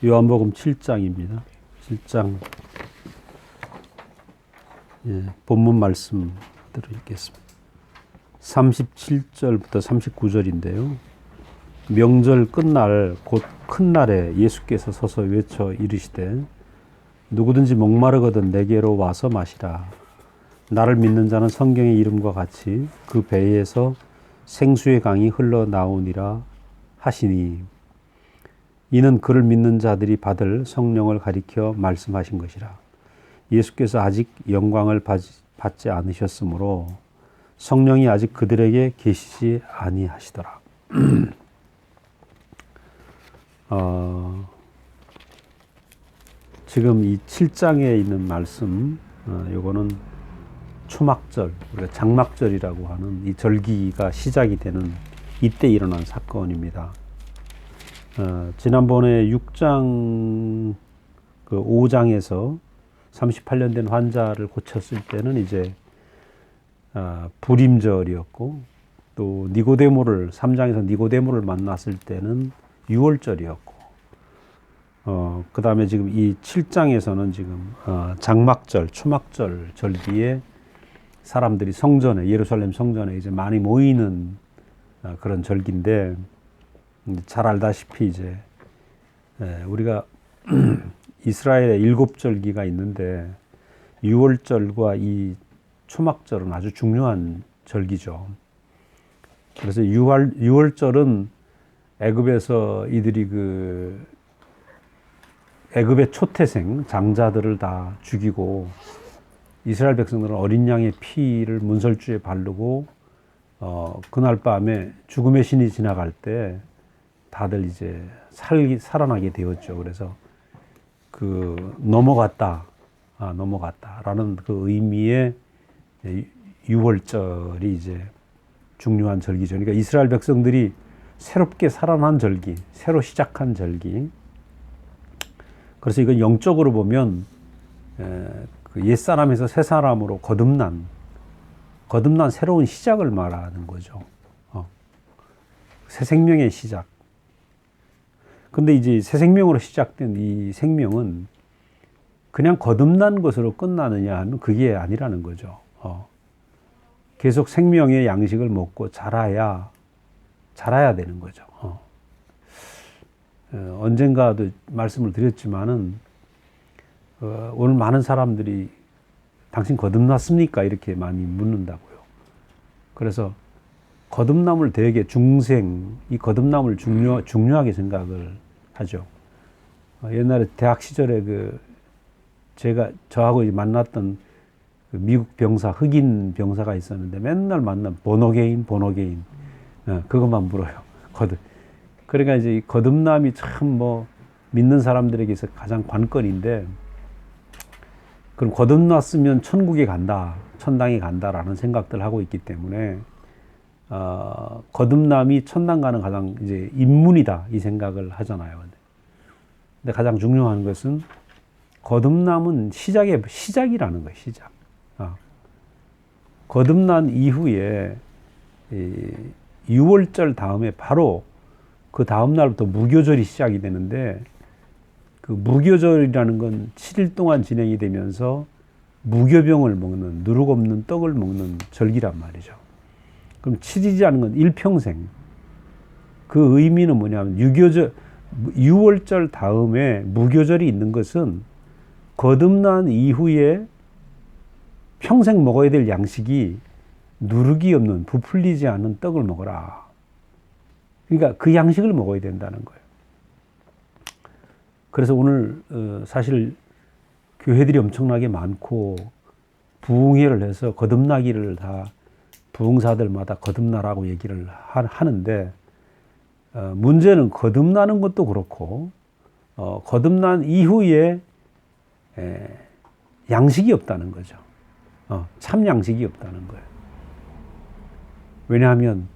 요한복음 7장입니다. 7장 본문 말씀 드리겠습니다. 37절부터 39절인데요. 명절 끝날 곧 큰 날에 예수께서 서서 외쳐 이르시되 누구든지 목마르거든 내게로 와서 마시라. 나를 믿는 자는 성경의 이름과 같이 그 배에서 생수의 강이 흘러나오니라 하시니 이는 그를 믿는 자들이 받을 성령을 가리켜 말씀하신 것이라. 예수께서 아직 영광을 받지 않으셨으므로 성령이 아직 그들에게 계시지 아니하시더라. 지금 이 7장에 있는 말씀, 요거는 초막절, 우리가 장막절이라고 하는 이 절기가 시작이 되는 이때 일어난 사건입니다. 지난번에 6장, 5장에서 38년 된 환자를 고쳤을 때는 이제, 불임절이었고, 또 니고데모를, 3장에서 니고데모를 만났을 때는 6월절이었고, 그 다음에 지금 이 7장에서는 지금, 장막절, 초막절 절기에 사람들이 성전에, 예루살렘 성전에 이제 많이 모이는 그런 절기인데, 잘 알다시피 이제 우리가 이스라엘의 7절기가 있는데 6월절과 이 초막절은 아주 중요한 절기죠. 그래서 6월절은 애굽에서 이들이 애굽의 초태생 장자들을 다 죽이고 이스라엘 백성들은 어린 양의 피를 문설주에 바르고 그날 밤에 죽음의 신이 지나갈 때 다들 이제 살아나게 되었죠. 그래서 넘어갔다라는 그 의미의 6월절이 이제 중요한 절기죠. 그러니까 이스라엘 백성들이 새롭게 살아난 절기, 새로 시작한 절기. 그래서 이건 영적으로 보면 그 옛사람에서 새사람으로 거듭난 새로운 시작을 말하는 거죠. 새 생명의 시작. 근데 이제 새 생명으로 시작된 이 생명은 그냥 거듭난 것으로 끝나느냐 하면 그게 아니라는 거죠. 계속 생명의 양식을 먹고 자라야 되는 거죠. 언젠가도 말씀을 드렸지만은, 오늘 많은 사람들이 당신 거듭났습니까? 이렇게 많이 묻는다고요. 그래서 거듭남을 되게 이 거듭남을 중요하게 생각을 하죠. 옛날에 대학 시절에 저하고 만났던 미국 병사, 흑인 병사가 있었는데 맨날 본어게인, 그것만 물어요. 그러니까 이제 거듭남이 참 믿는 사람들에게 있어 가장 관건인데, 그럼 거듭났으면 천국에 간다, 천당에 간다라는 생각들 하고 있기 때문에, 거듭남이 천당 가는 가장 이제 인문이다 이 생각을 하잖아요. 근데 가장 중요한 것은 거듭남은 시작이라는 거예요. 시작. 거듭난 이후에 6월절 다음에 바로 그 다음 날부터 무교절이 시작이 되는데, 그 무교절이라는 건 7일 동안 진행이 되면서 무교병을 먹는, 누룩 없는 떡을 먹는 절기란 말이죠. 그럼 7일이라는 건 일평생. 그 의미는 뭐냐면 6월절 다음에 무교절이 있는 것은 거듭난 이후에 평생 먹어야 될 양식이 누룩이 없는, 부풀리지 않는 떡을 먹어라. 그러니까 그 양식을 먹어야 된다는 거예요. 그래서 오늘 사실 교회들이 엄청나게 많고 부흥회를 해서 거듭나기를 다 부흥사들마다 거듭나라고 얘기를 하는데, 문제는 거듭나는 것도 그렇고 거듭난 이후에 양식이 없다는 거죠. 참 양식이 없다는 거예요. 왜냐하면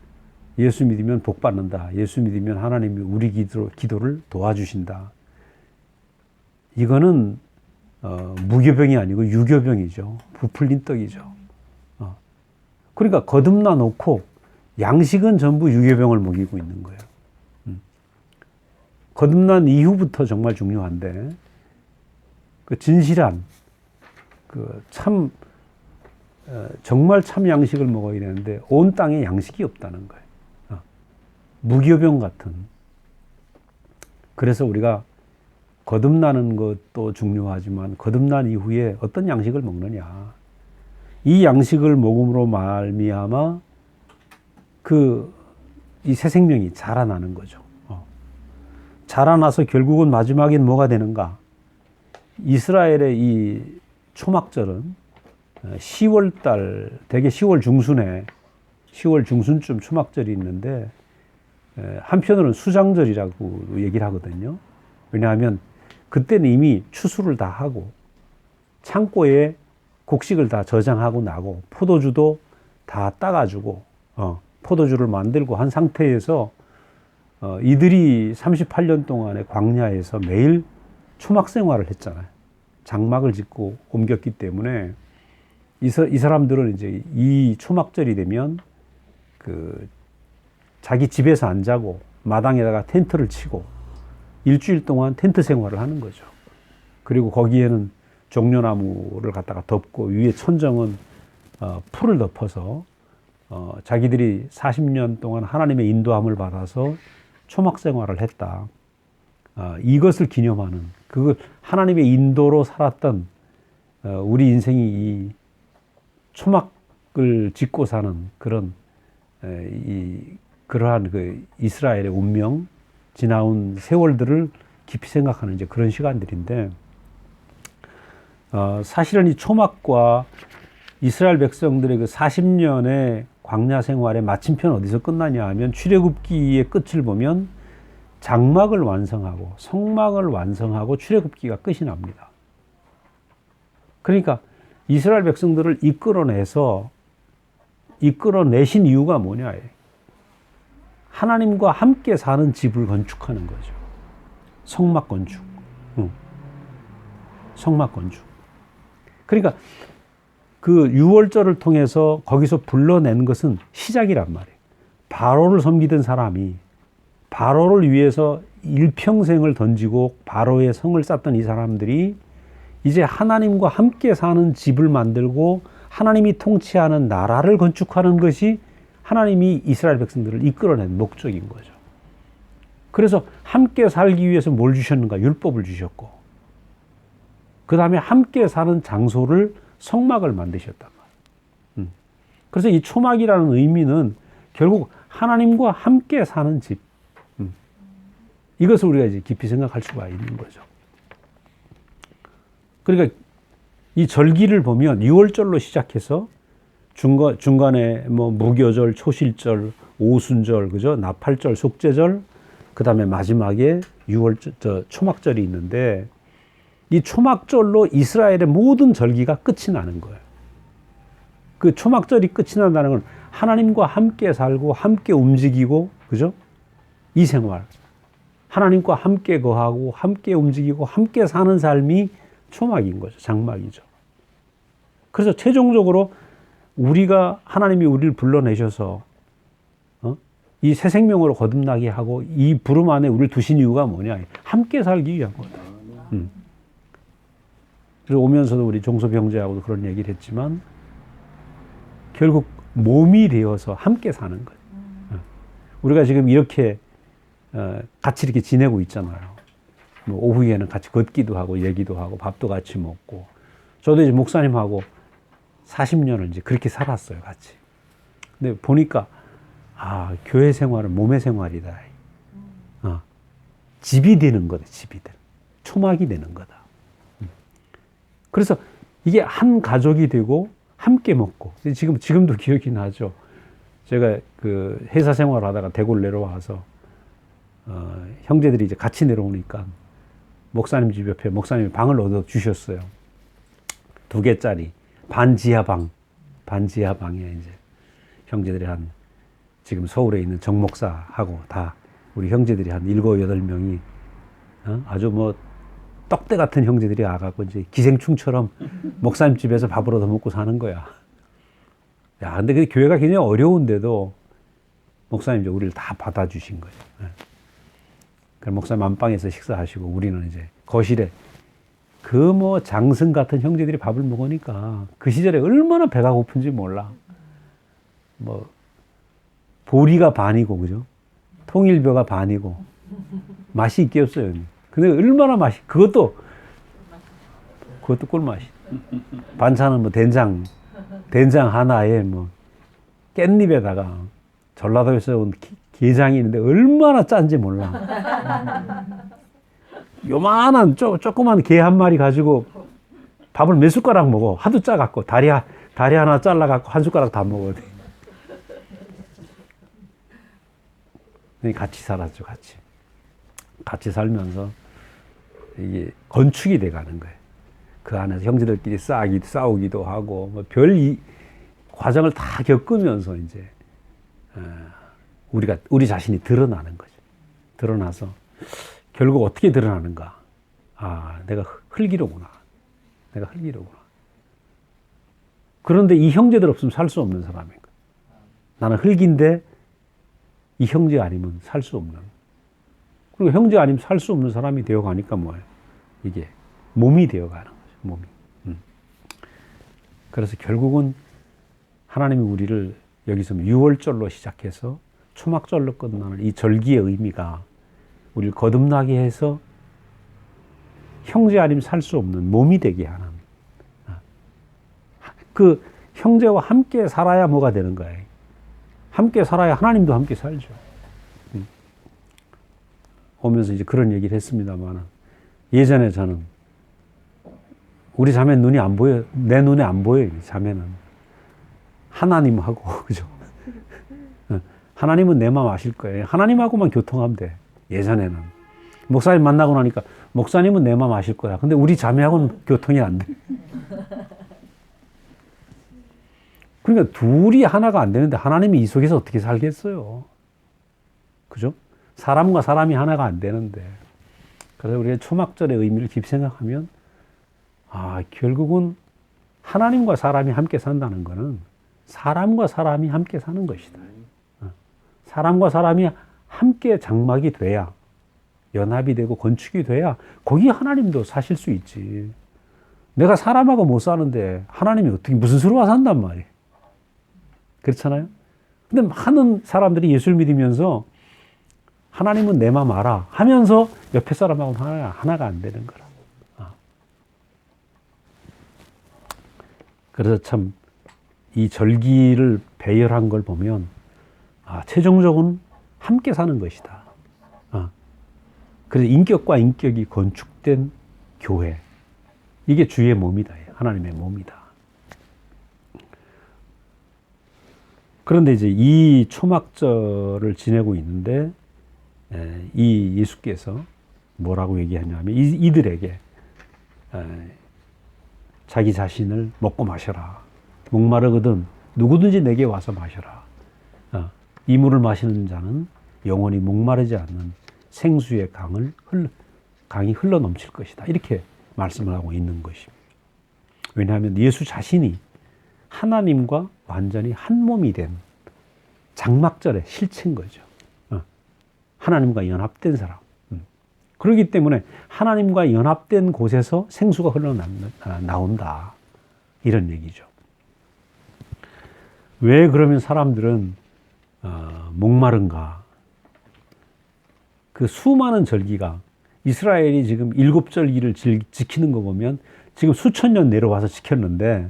예수 믿으면 복 받는다. 예수 믿으면 하나님이 우리 기도를 도와주신다. 이거는 무교병이 아니고 유교병이죠. 부풀린 떡이죠. 그러니까 거듭나 놓고 양식은 전부 유교병을 먹이고 있는 거예요. 거듭난 이후부터 정말 중요한데, 그 진실한, 정말 참 양식을 먹어야 되는데, 온 땅에 양식이 없다는 거예요. 무교병 같은. 그래서 우리가 거듭나는 것도 중요하지만, 거듭난 이후에 어떤 양식을 먹느냐. 이 양식을 먹음으로 말미암아 이 새 생명이 자라나는 거죠. 자라나서 결국은 마지막엔 뭐가 되는가? 이스라엘의 이 초막절은 10월달, 대개 10월 중순에, 10월 중순쯤 초막절이 있는데, 한편으로는 수장절이라고 얘기를 하거든요. 왜냐하면 그때는 이미 추수를 다 하고 창고에 곡식을 다 저장하고 나고 포도주도 다 따가지고 포도주를 만들고 한 상태에서 이들이 38년 동안의 광야에서 매일 초막 생활을 했잖아요. 장막을 짓고 옮겼기 때문에 이 사람들은 이제 이 초막절이 되면 자기 집에서 안 자고 마당에다가 텐트를 치고 일주일 동안 텐트 생활을 하는 거죠. 그리고 거기에는 종려나무를 갖다가 덮고 위에 천정은 풀을 덮어서 자기들이 40년 동안 하나님의 인도함을 받아서 초막 생활을 했다. 이것을 기념하는, 그걸 하나님의 인도로 살았던 우리 인생이 이 초막을 짓고 사는 그러한 이스라엘의 운명, 지나온 세월들을 깊이 생각하는 이제 그런 시간들인데, 사실은 이 초막과 이스라엘 백성들의 그 40년의 광야 생활의 마침표는 어디서 끝나냐 하면, 출애굽기의 끝을 보면 장막을 완성하고 성막을 완성하고 출애굽기가 끝이 납니다. 그러니까 이스라엘 백성들을 이끌어내신 이유가 뭐냐? 하나님과 함께 사는 집을 건축하는 거죠. 성막 건축. 성막 건축. 그러니까 그 유월절을 통해서 거기서 불러낸 것은 시작이란 말이에요. 바로를 섬기던 사람이 바로를 위해서 일평생을 던지고 바로의 성을 쌓던 이 사람들이 이제 하나님과 함께 사는 집을 만들고 하나님이 통치하는 나라를 건축하는 것이 하나님이 이스라엘 백성들을 이끌어낸 목적인 거죠. 그래서 함께 살기 위해서 뭘 주셨는가? 율법을 주셨고, 그 다음에 함께 사는 장소를 성막을 만드셨단 말이에요. 그래서 이 초막이라는 의미는 결국 하나님과 함께 사는 집. 이것을 우리가 이제 깊이 생각할 수가 있는 거죠. 그러니까 이 절기를 보면 6월절로 시작해서 중간에 뭐 무교절, 초실절, 오순절, 그죠? 나팔절, 속죄절, 그 다음에 마지막에 초막절이 있는데, 이 초막절로 이스라엘의 모든 절기가 끝이 나는 거예요. 그 초막절이 끝이 난다는 건 하나님과 함께 살고 함께 움직이고, 그죠? 이 생활. 하나님과 함께 거하고 함께 움직이고 함께 사는 삶이 초막인 거죠. 장막이죠. 그래서 최종적으로 하나님이 우리를 불러내셔서 이 새 생명으로 거듭나게 하고 이 부름 안에 우리를 두신 이유가 뭐냐? 함께 살기 위한 거다. 그래서 오면서도 우리 종섭 형제하고도 그런 얘기를 했지만, 결국 몸이 되어서 함께 사는 거예요. 우리가 지금 이렇게 같이 이렇게 지내고 있잖아요. 뭐 오후에는 같이 걷기도 하고 얘기도 하고 밥도 같이 먹고. 저도 이제 목사님하고 40년을 이제 그렇게 살았어요, 같이. 근데 보니까 교회 생활은 몸의 생활이다. 집이 되는 거다, 집이 되는. 초막이 되는 거다. 그래서 이게 한 가족이 되고 함께 먹고. 지금도 기억이 나죠. 제가 그 회사 생활을 하다가 대구를 내려와서 형제들이 이제 같이 내려오니까 목사님 집 옆에 목사님이 방을 얻어 주셨어요. 2개짜리 반지하방에 이제 형제들이 지금 서울에 있는 정목사하고 다 우리 형제들이 한 7, 8명이 아주 뭐 떡대 같은 형제들이 와갖고 이제 기생충처럼 목사님 집에서 밥을 얻어 먹고 사는 거야. 야, 근데 그 교회가 굉장히 어려운데도 목사님 이제 우리를 다 받아주신 거예요. 목사님 안방에서 식사하시고 우리는 이제 거실에 그 뭐 장승 같은 형제들이 밥을 먹으니까 그 시절에 얼마나 배가 고픈지 몰라. 뭐 보리가 반이고 그죠? 통일벼가 반이고 맛이 있겠어요. 근데 얼마나 그것도 꿀맛이. 반찬은 뭐 된장 하나에 뭐 깻잎에다가 전라도에서 온 게장이 있는데 얼마나 짠지 몰라. 요만한 조그만 게 한 마리 가지고 밥을 몇 숟가락 먹어. 하도 짜갖고 다리 하나 잘라갖고 한 숟가락 다 먹어야 돼. 같이 살았죠, 같이 살면서 이게 건축이 돼가는 거예요. 그 안에서 형제들끼리 싸우기도 하고 뭐 별 과정을 다 겪으면서 이제 우리 자신이 드러나는 거죠. 드러나서 결국 어떻게 드러나는가? 내가 흙이로구나. 그런데 이 형제들 없으면 살 수 없는 사람인 거야. 나는 흙인데 이 형제 아니면 살 수 없는. 그리고 형제 아니면 살 수 없는 사람이 되어가니까 뭐예요? 이게 몸이 되어가는 거죠. 몸이. 그래서 결국은 하나님이 우리를 여기서 6월절로 시작해서 초막절로 끝나는 이 절기의 의미가 우리를 거듭나게 해서 형제 아니면 살 수 없는 몸이 되게 하는. 그 형제와 함께 살아야 뭐가 되는 거예요? 함께 살아야 하나님도 함께 살죠. 오면서 이제 그런 얘기를 했습니다만 예전에 저는 우리 자매는 눈이 안 보여. 내 눈에 안 보여요. 자매는 하나님하고 그죠? 하나님은 내 마음 아실 거예요. 하나님하고만 교통하면 돼. 예전에는 목사님 만나고 나니까 목사님은 내 마음 아실 거야. 근데 우리 자매하고는 교통이 안 돼. 그러니까 둘이 하나가 안 되는데 하나님이 이 속에서 어떻게 살겠어요? 그죠? 사람과 사람이 하나가 안 되는데. 그래서 우리가 초막절의 의미를 깊이 생각하면 결국은 하나님과 사람이 함께 산다는 것은 사람과 사람이 함께 사는 것이다. 사람과 사람이 함께 장막이 돼야, 연합이 되고 건축이 돼야 거기 하나님도 사실 수 있지. 내가 사람하고 못 사는데 하나님이 어떻게 무슨 수로 와 산단 말이에요. 그렇잖아요. 근데 많은 사람들이 예수를 믿으면서 하나님은 내 마음 알아 하면서 옆에 사람하고는 하나가 안 되는 거라. 그래서 참 이 절기를 배열한 걸 보면 최종적으로는 함께 사는 것이다. 그래서 인격과 인격이 건축된 교회, 이게 주의 몸이다. 하나님의 몸이다. 그런데 이제 이 초막절을 지내고 있는데 이 예수께서 뭐라고 얘기하냐면 이들에게 자기 자신을 먹고 마셔라. 목마르거든 누구든지 내게 와서 마셔라. 이 물을 마시는 자는 영원히 목마르지 않는 생수의 강이 흘러 넘칠 것이다. 이렇게 말씀을 하고 있는 것입니다. 왜냐하면 예수 자신이 하나님과 완전히 한 몸이 된 장막절의 실체인 거죠. 하나님과 연합된 사람. 그렇기 때문에 하나님과 연합된 곳에서 생수가 흘러나온다. 이런 얘기죠. 왜 그러면 사람들은 목마른가? 그 수많은 절기가 이스라엘이 지금 7절기를 지키는 거 보면 지금 수천 년 내려와서 지켰는데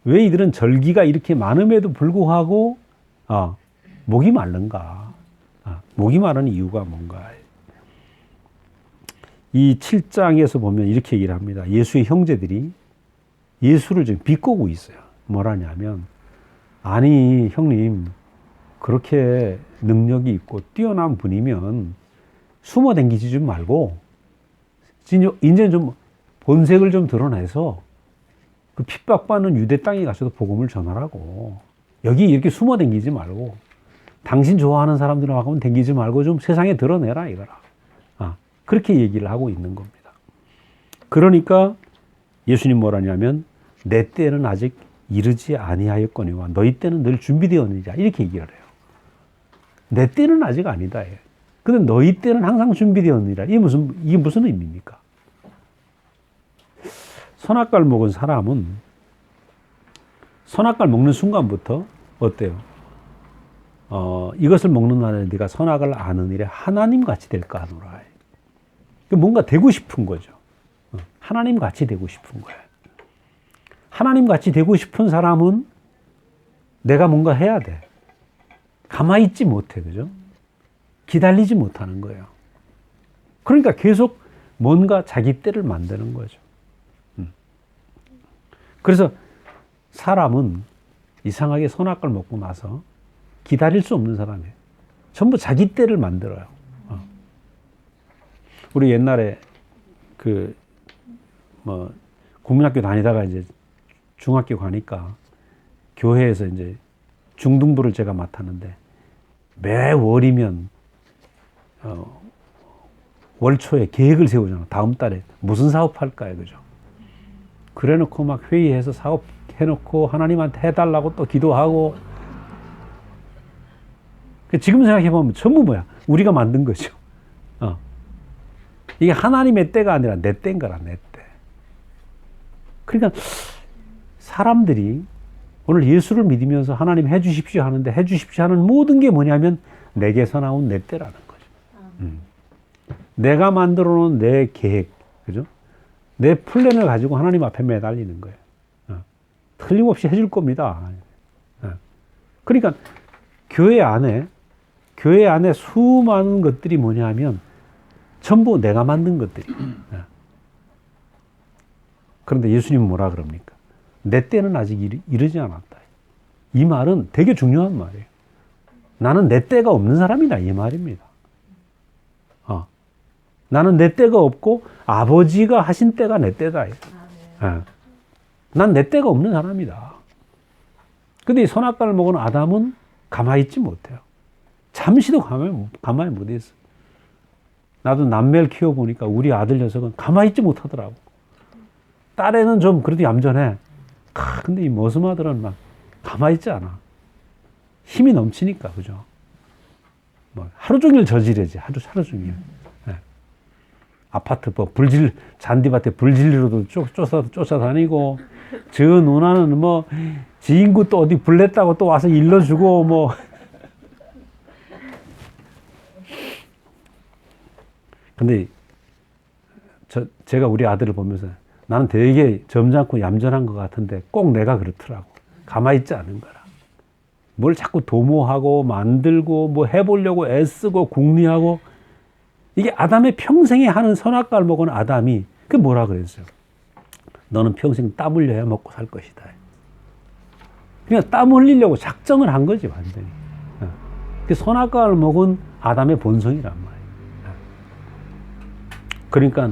왜 이들은 절기가 이렇게 많음에도 불구하고 목이 마른가? 목이 마른 이유가 뭔가? 이 7장에서 보면 이렇게 얘기를 합니다. 예수의 형제들이 예수를 지금 비꼬고 있어요. 뭐라냐면 아니 형님 그렇게 능력이 있고 뛰어난 분이면 숨어 댕기지 좀 말고 이제 좀 본색을 좀 드러내서 그 핍박받는 유대 땅에 가서도 복음을 전하라고. 여기 이렇게 숨어 댕기지 말고 당신 좋아하는 사람들하고는 댕기지 말고 좀 세상에 드러내라 이거라. 그렇게 얘기를 하고 있는 겁니다. 그러니까 예수님 뭐라냐면 내 때는 아직 이르지 아니하였거니와 너희 때는 늘 준비되었느니라 이렇게 얘기를 해요. 내 때는 아직 아니다. 근데 너희 때는 항상 준비되었느니라. 이게 무슨 의미입니까? 선악과를 먹은 사람은 선악과를 먹는 순간부터 어때요? 이것을 먹는 날에 네가 선악을 아는 일에 하나님 같이 될까 하노라. 뭔가 되고 싶은 거죠. 하나님 같이 되고 싶은 거예요. 하나님 같이 되고 싶은 사람은 내가 뭔가 해야 돼. 가만히 있지 못해, 그죠? 기다리지 못하는 거예요. 그러니까 계속 뭔가 자기 때를 만드는 거죠. 그래서 사람은 이상하게 선악과를 먹고 나서 기다릴 수 없는 사람이에요. 전부 자기 때를 만들어요. 우리 옛날에 국민학교 다니다가 이제 중학교 가니까 교회에서 이제 중등부를 제가 맡았는데 매 월이면 월 초에 계획을 세우잖아. 다음 달에 무슨 사업 할까요, 그죠? 그래 놓고 막 회의해서 사업 해놓고 하나님한테 해달라고 또 기도하고. 지금 생각해보면 전부 뭐야? 우리가 만든 거죠. 이게 하나님의 때가 아니라 내 때인 거라, 내 때. 그러니까 사람들이 오늘 예수를 믿으면서 하나님 해주십시오 하는데 해주십시오 하는 모든 게 뭐냐면 내게서 나온 내 때라는 거죠. 내가 만들어 놓은 내 계획, 그죠? 내 플랜을 가지고 하나님 앞에 매달리는 거예요. 틀림없이 해줄 겁니다. 그러니까 교회 안에 수많은 것들이 뭐냐면 전부 내가 만든 것들이에요. 그런데 예수님은 뭐라 그럽니까? 내 때는 아직 이르지 않았다. 이 말은 되게 중요한 말이에요. 나는 내 때가 없는 사람이다, 이 말입니다. 나는 내 때가 없고 아버지가 하신 때가 내 때다. 난 내 때가 없는 사람이다. 근데 이 선악과를 먹은 아담은 가만히 있지 못해요. 잠시도 가만히 못 있어. 나도 남매를 키워보니까 우리 아들 녀석은 가만히 있지 못하더라고. 딸애는 좀 그래도 얌전해. 근데 이 머슴아들은 막 가만히 있지 않아. 힘이 넘치니까, 그죠? 뭐 하루 종일 저지르지, 하루 종일. 아파트 잔디밭에 불질리로도 쫓아다니고, 저 누나는 뭐, 지 인구 또 어디 불냈다고 또 와서 일러주고, 뭐. 근데, 제가 우리 아들을 보면서 나는 되게 점잖고 얌전한 것 같은데 꼭 내가 그렇더라고. 가만히 있지 않은 거라. 뭘 자꾸 도모하고 만들고 뭐 해보려고 애쓰고 궁리하고. 이게 아담의 평생에 하는 선악과를 먹은 아담이 그게 뭐라 그랬어요? 너는 평생 땀 흘려야 먹고 살 것이다. 그냥 땀 흘리려고 작정을 한 거지, 완전히. 그 선악과를 먹은 아담의 본성이란 말이에요. 그러니까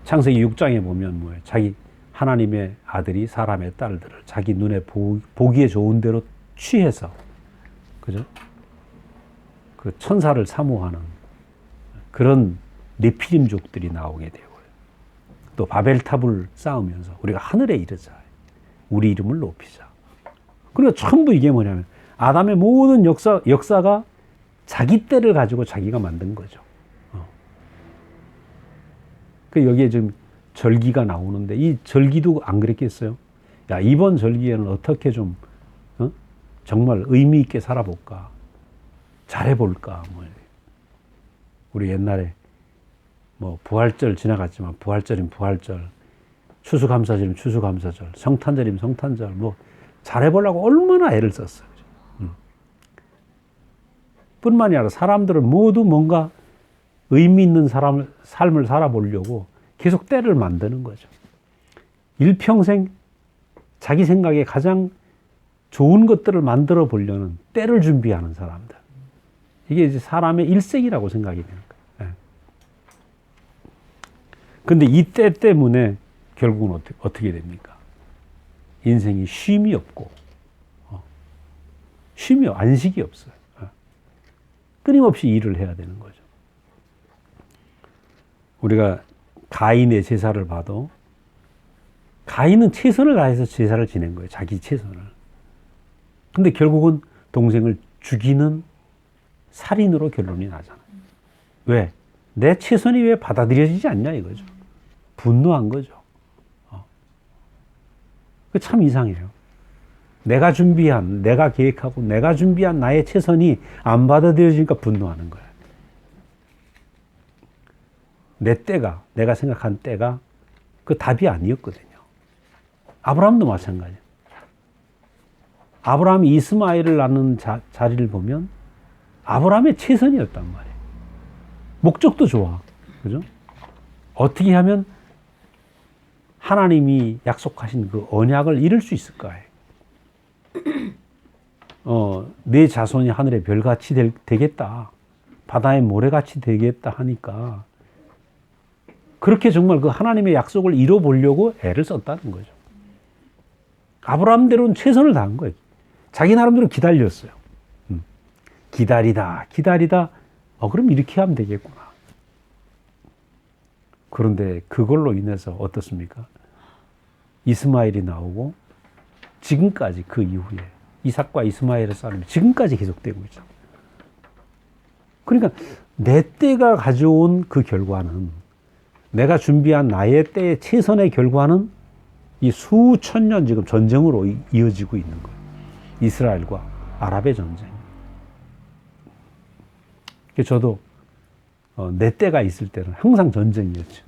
창세기 6장에 보면 뭐예요? 자기 하나님의 아들이 사람의 딸들을 자기 눈에 보기에 좋은 대로 취해서, 그죠? 그 천사를 사모하는 그런 네피림족들이 나오게 되고요. 또 바벨탑을 쌓으면서 우리가 하늘에 이르자. 우리 이름을 높이자. 그러니까 전부 이게 뭐냐면 아담의 모든 역사가 자기 때를 가지고 자기가 만든 거죠. 그 여기에 지금 절기가 나오는데 이 절기도 안 그랬겠어요? 야, 이번 절기에는 어떻게 좀 정말 의미 있게 살아볼까? 잘해볼까? 뭐. 우리 옛날에 뭐 부활절 지나갔지만 부활절이면 부활절, 추수감사절이면 추수감사절, 성탄절이면 성탄절, 뭐 잘해보려고 얼마나 애를 썼어요. 뿐만이 아니라 사람들은 모두 뭔가 의미 있는 삶을 살아보려고 계속 때를 만드는 거죠. 일평생 자기 생각에 가장 좋은 것들을 만들어 보려는 때를 준비하는 사람들. 이게 이제 사람의 일생이라고 생각이 되는 거예요. 그런데 이 때 때문에 결국은 어떻게 됩니까? 인생이 쉼이 없고, 안식이 없어요. 끊임없이 일을 해야 되는 거죠. 우리가 가인의 제사를 봐도 가인은 최선을 다해서 제사를 지낸 거예요. 자기 최선을. 근데 결국은 동생을 죽이는 살인으로 결론이 나잖아요. 왜? 내 최선이 왜 받아들여지지 않냐 이거죠. 분노한 거죠. 참 이상해요. 내가 준비한, 내가 계획하고 내가 준비한 나의 최선이 안 받아들여지니까 분노하는 거야. 내 때가, 내가 생각한 때가 그 답이 아니었거든요. 아브라함도 마찬가지예요. 아브라함이 이스마엘을 낳는 자리를 보면 아브라함의 최선이었단 말이에요. 목적도 좋아. 그죠? 어떻게 하면 하나님이 약속하신 그 언약을 이룰 수 있을까? 내 자손이 하늘의 별같이 되겠다. 바다의 모래같이 되겠다 하니까 그렇게 정말 그 하나님의 약속을 이뤄보려고 애를 썼다는 거죠. 아브라함대로는 최선을 다한 거예요. 자기 나름대로 기다렸어요. 기다리다. 그럼 이렇게 하면 되겠구나. 그런데 그걸로 인해서 어떻습니까? 이스마엘이 나오고 지금까지 그 이후에 이삭과 이스마엘의 싸움이 지금까지 계속되고 있죠. 그러니까 내 때가 가져온 그 결과는, 내가 준비한 나의 때의 최선의 결과는 이 수천 년 지금 전쟁으로 이어지고 있는 거예요. 이스라엘과 아랍의 전쟁. 저도 내 때가 있을 때는 항상 전쟁이었죠.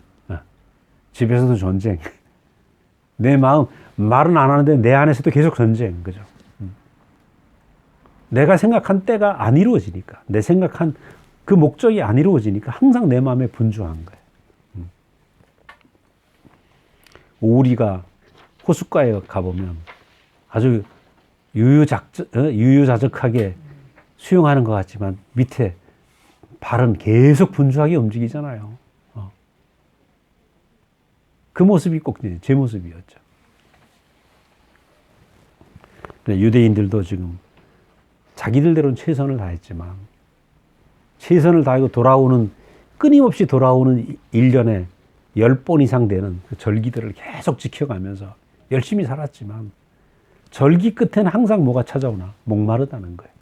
집에서도 전쟁. 내 마음, 말은 안 하는데 내 안에서도 계속 전쟁. 그죠? 내가 생각한 때가 안 이루어지니까, 내 생각한 그 목적이 안 이루어지니까 항상 내 마음에 분주한 거예요. 오리가 호숫가에 가보면 아주 유유자적하게 수영하는 것 같지만 밑에 발은 계속 분주하게 움직이잖아요. 그 모습이 꼭 제 모습이었죠. 유대인들도 지금 자기들대로는 최선을 다했지만 최선을 다하고 끊임없이 돌아오는 1년에 10번 이상 되는 그 절기들을 계속 지켜가면서 열심히 살았지만 절기 끝에는 항상 뭐가 찾아오나? 목마르다는 거예요.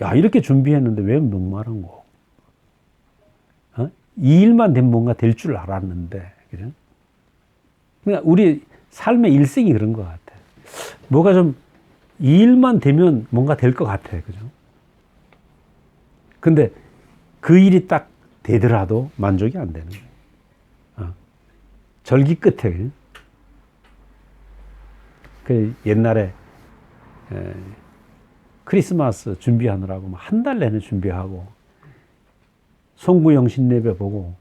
야, 이렇게 준비했는데 왜 목마른 거? 이 일만 되면 뭔가 될 줄 알았는데, 그죠? 그러니까 우리 삶의 일생이 그런 것 같아. 뭐가 좀, 이 일만 되면 뭔가 될 것 같아, 그죠? 근데 그 일이 딱 되더라도 만족이 안 되는 거예요. 절기 끝에, 그 옛날에 크리스마스 준비하느라고 한 달 내내 준비하고 송구영 신예배 보고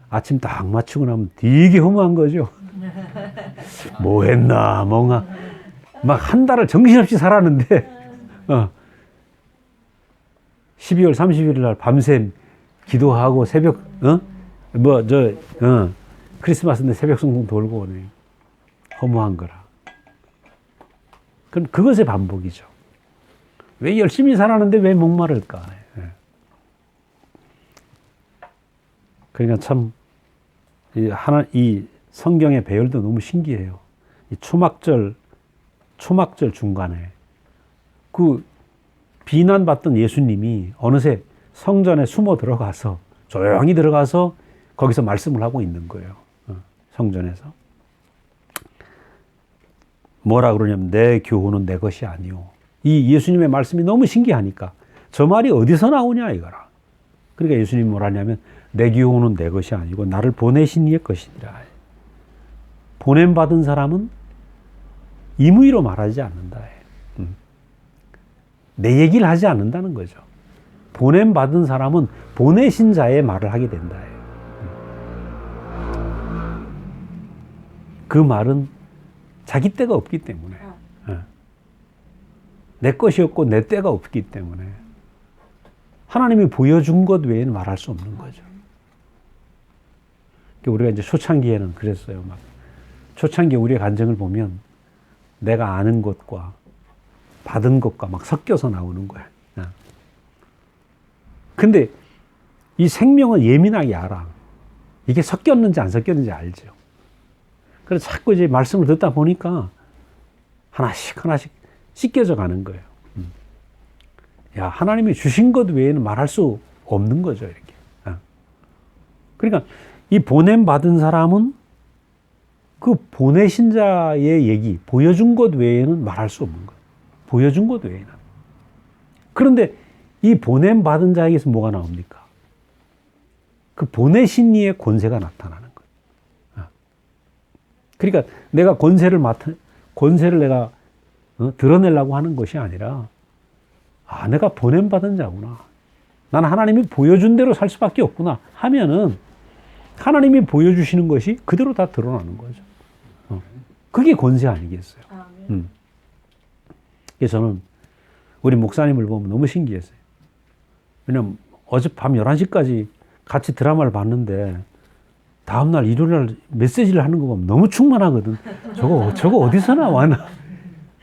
아침 딱 마치고 나면 되게 허무한 거죠. 뭐 했나 뭔가 막 한 달을 정신없이 살았는데 12월 31일 날 밤샘 기도하고 새벽 크리스마스인데 새벽 성공 돌고 오네. 허무한 거라. 그럼 그것의 반복이죠. 왜 열심히 살았는데 왜 목마를까? 그러니까 참 이 성경의 배열도 너무 신기해요. 이 초막절 중간에 그 비난받던 예수님이 어느새 성전에 숨어 들어가서 조용히 들어가서 거기서 말씀을 하고 있는 거예요. 성전에서. 뭐라 그러냐면 내 교훈은 내 것이 아니오. 이 예수님의 말씀이 너무 신기하니까 저 말이 어디서 나오냐 이거라. 그러니까 예수님이 뭐라냐면 내 교훈은 내 것이 아니고 나를 보내신 이의 것이니라. 보냄받은 사람은 임의로 말하지 않는다. 내 얘기를 하지 않는다는 거죠. 보냄받은 사람은 보내신 자의 말을 하게 된다. 그 말은 자기 때가 없기 때문에, 내 것이 없고 내 때가 없기 때문에 하나님이 보여준 것 외에는 말할 수 없는 거죠. 우리가 이제 초창기에는 그랬어요. 막 초창기 우리의 간증을 보면 내가 아는 것과 받은 것과 막 섞여서 나오는 거야. 근데 이 생명은 예민하게 알아. 이게 섞였는지 안 섞였는지 알죠. 그래서 자꾸 이제 말씀을 듣다 보니까 하나씩 씻겨져 가는 거예요. 야, 하나님이 주신 것 외에는 말할 수 없는 거죠, 이렇게. 그러니까 이 보냄받은 사람은 그 보내신 자의 얘기, 보여준 것 외에는 말할 수 없는 거예요. 보여준 것 외에는. 그런데 이 보냄받은 자에게서 뭐가 나옵니까? 그 보내신 이의 권세가 나타나는 거예요. 그러니까 내가 권세를 내가 드러내려고 하는 것이 아니라, 내가 보냄받은 자구나. 나는 하나님이 보여준 대로 살 수밖에 없구나 하면은 하나님이 보여주시는 것이 그대로 다 드러나는 거죠. 그게 권세 아니겠어요? 그래서 저는 우리 목사님을 보면 너무 신기했어요. 왜냐면 어젯밤 11시까지 같이 드라마를 봤는데 다음날 일요일날 메시지를 하는 거 보면 너무 충만하거든. 저거 어디서 나왔나?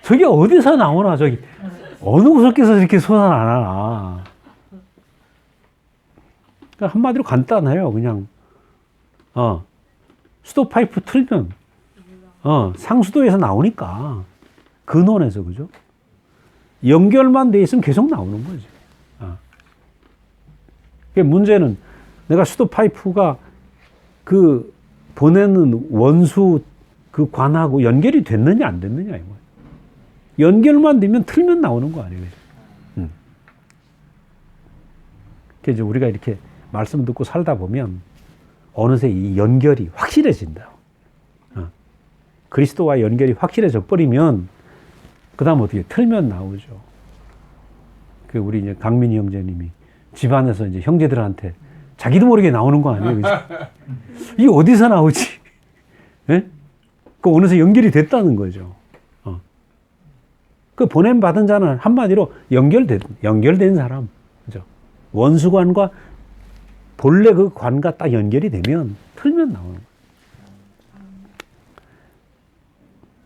저게 어디서 나오나? 저기 어느 구석에서 이렇게 솟아나나? 그러니까 한마디로 간단해요. 그냥 수도 파이프 틀면 상수도에서 나오니까 근원에서, 그죠? 연결만 돼 있으면 계속 나오는 거지. 문제는 내가 수도 파이프가 그 보내는 원수 그 관하고 연결이 됐느냐 안 됐느냐 이거예요. 연결만 되면 틀면 나오는 거 아니에요. 그래서 우리가 이렇게 말씀 듣고 살다 보면 어느새 이 연결이 확실해진다. 그리스도와 연결이 확실해져 버리면 그 다음 어떻게 틀면 나오죠. 그 우리 이제 강민희 형제님이 집안에서 이제 형제들한테 자기도 모르게 나오는 거 아니에요, 그죠? 이게 어디서 나오지? 예? 그 어느새 연결이 됐다는 거죠. 그 보냄 받은 자는 한마디로 연결된 사람, 그죠? 원수관과 본래 그 관과 딱 연결이 되면 틀면 나오는 거예요.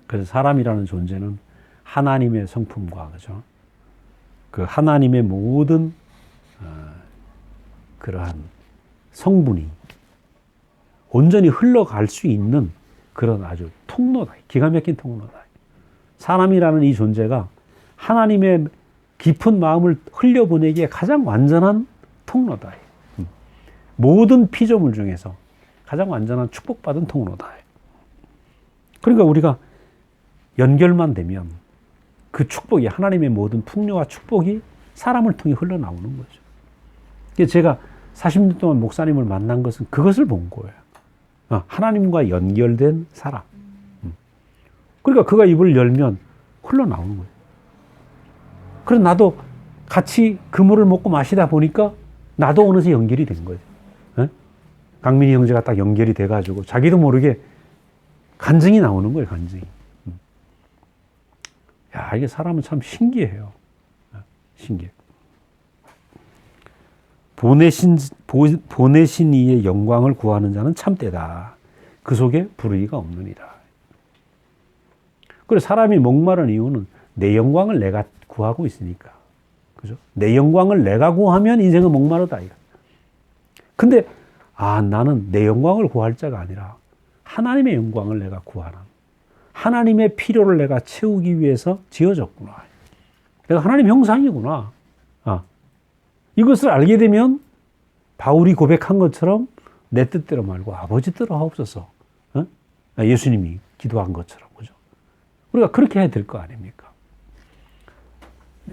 그래서 사람이라는 존재는 하나님의 성품과, 그죠? 그 하나님의 모든 그러한 성분이 온전히 흘러갈 수 있는 그런 아주 통로다. 기가 막힌 통로다. 사람이라는 이 존재가 하나님의 깊은 마음을 흘려보내기에 가장 완전한 통로다. 모든 피조물 중에서 가장 완전한 축복받은 통로다. 그러니까 우리가 연결만 되면 그 축복이, 하나님의 모든 풍요와 축복이 사람을 통해 흘러나오는 거죠. 그래서 제가 40년 동안 목사님을 만난 것은 그것을 본 거예요. 하나님과 연결된 사람. 그러니까 그가 입을 열면 흘러나오는 거예요. 그래서 나도 같이 그물을 먹고 마시다 보니까 나도 어느새 연결이 된 거죠. 강민희 형제가 딱 연결이 돼가지고 자기도 모르게 간증이 나오는 거예요, 간증이. 야, 이게 사람은 참 신기해요. 신기해. 보내신 이의 영광을 구하는 자는 참되다. 그 속에 불의가 없느니라. 그래서 사람이 목마른 이유는 내 영광을 내가 구하고 있으니까. 그죠? 내 영광을 내가 구하면 인생은 목마르다. 근데, 나는 내 영광을 구할 자가 아니라 하나님의 영광을 내가 구하는, 하나님의 필요를 내가 채우기 위해서 지어졌구나. 내가 하나님 형상이구나. 이것을 알게 되면 바울이 고백한 것처럼 내 뜻대로 말고 아버지 뜻대로 하옵소서. 예수님이 기도한 것처럼. 그죠? 우리가 그렇게 해야 될 거 아닙니까?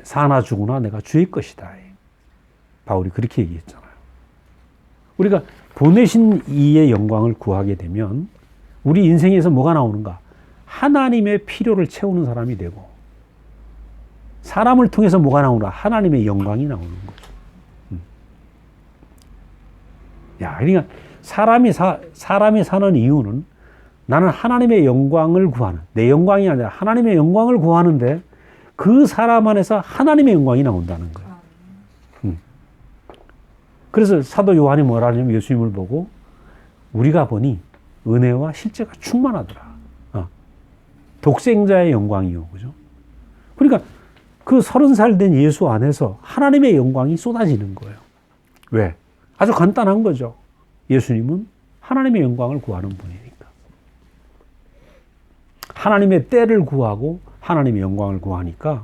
사나 죽으나 내가 주의 것이다. 바울이 그렇게 얘기했잖아요. 우리가 보내신 이의 영광을 구하게 되면 우리 인생에서 뭐가 나오는가? 하나님의 필요를 채우는 사람이 되고, 사람을 통해서 뭐가 나오는가? 하나님의 영광이 나오는 거죠. 그러니까 사람이 사는 이유는 나는 하나님의 영광을 구하는, 내 영광이 아니라 하나님의 영광을 구하는데 그 사람 안에서 하나님의 영광이 나온다는 거예요. 그래서 사도 요한이 뭐라 하냐면 예수님을 보고 우리가 보니 은혜와 실제가 충만하더라. 독생자의 영광이요. 그죠? 그러니까 그 30살 된 예수 안에서 하나님의 영광이 쏟아지는 거예요. 왜? 아주 간단한 거죠. 예수님은 하나님의 영광을 구하는 분이니까. 하나님의 때를 구하고 하나님의 영광을 구하니까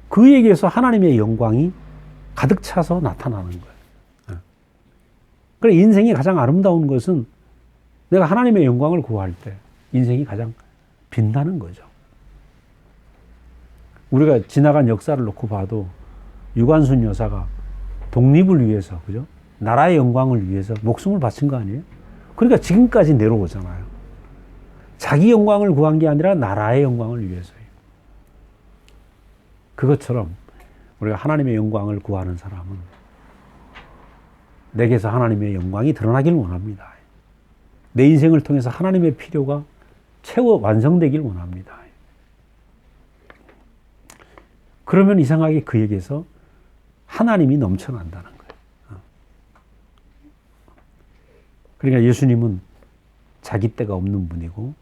그에게서 하나님의 영광이 가득 차서 나타나는 거예요. 그래 인생이 가장 아름다운 것은 내가 하나님의 영광을 구할 때 인생이 가장 빛나는 거죠. 우리가 지나간 역사를 놓고 봐도 유관순 여사가 독립을 위해서, 그죠? 나라의 영광을 위해서 목숨을 바친 거 아니에요? 그러니까 지금까지 내려오잖아요. 자기 영광을 구한 게 아니라 나라의 영광을 위해서요. 그것처럼 우리가 하나님의 영광을 구하는 사람은 내게서 하나님의 영광이 드러나길 원합니다. 내 인생을 통해서 하나님의 필요가 채워 완성되길 원합니다. 그러면 이상하게 그에게서 하나님이 넘쳐난다는 거예요. 그러니까 예수님은 자기 때가 없는 분이고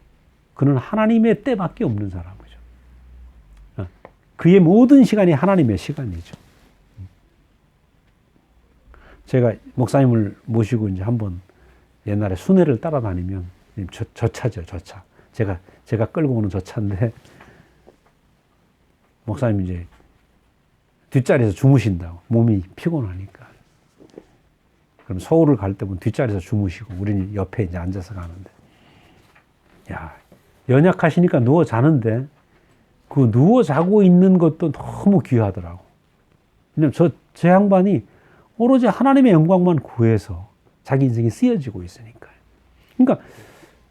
그는 하나님의 때밖에 없는 사람이죠. 그의 모든 시간이 하나님의 시간이죠. 제가 목사님을 모시고 이제 한번 옛날에 순회를 따라다니면 저 차죠, 저 차. 제가 끌고 오는 저 차인데 목사님 이제 뒷자리에서 주무신다고. 몸이 피곤하니까. 그럼 서울을 갈 때 보면 뒷자리에서 주무시고 우리는 옆에 이제 앉아서 가는데. 야, 연약하시니까 누워 자는데 그 누워 자고 있는 것도 너무 귀하더라고. 왜냐면 제 양반이 오로지 하나님의 영광만 구해서 자기 인생이 쓰여지고 있으니까요. 그러니까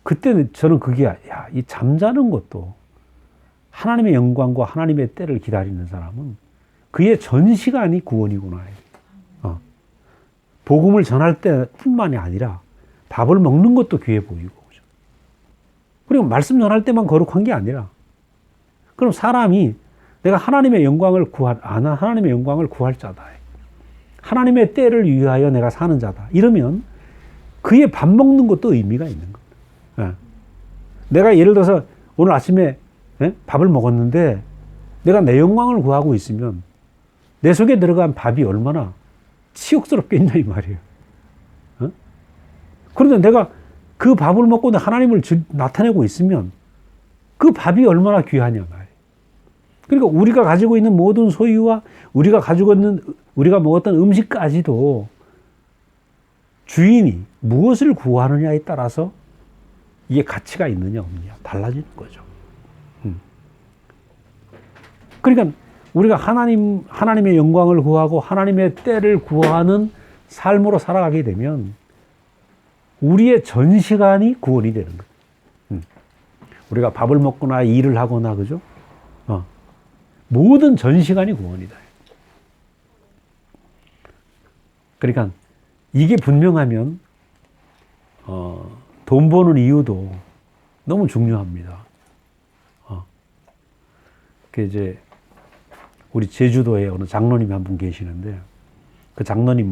그때는 저는 그게, 야, 이 잠자는 것도 하나님의 영광과 하나님의 때를 기다리는 사람은 그의 전 시간이 구원이구나. 복음을 전할 때뿐만이 아니라 밥을 먹는 것도 귀해 보이고, 그죠? 그리고 말씀 전할 때만 거룩한 게 아니라, 그럼 사람이 내가 하나님의 영광을 하나님의 영광을 구할 자다. 하나님의 때를 위하여 내가 사는 자다. 이러면 그의 밥 먹는 것도 의미가 있는 겁니다. 내가 예를 들어서 오늘 아침에 밥을 먹었는데 내가 내 영광을 구하고 있으면 내 속에 들어간 밥이 얼마나 치욕스럽게 있냐 이 말이에요. 그런데 내가 그 밥을 먹고 하나님을 나타내고 있으면 그 밥이 얼마나 귀하냐 말이에요. 그러니까 우리가 가지고 있는 모든 소유와 우리가 먹었던 음식까지도 주인이 무엇을 구하느냐에 따라서 이게 가치가 있느냐 없느냐 달라지는 거죠. 그러니까 우리가 하나님의 영광을 구하고 하나님의 때를 구하는 삶으로 살아가게 되면 우리의 전 시간이 구원이 되는 거예요. 우리가 밥을 먹거나 일을 하거나, 그죠? 모든 전 시간이 구원이다. 그러니까 이게 분명하면 돈 버는 이유도 너무 중요합니다. 그 이제 우리 제주도에 어느 장로님이 한 분 계시는데 그 장로님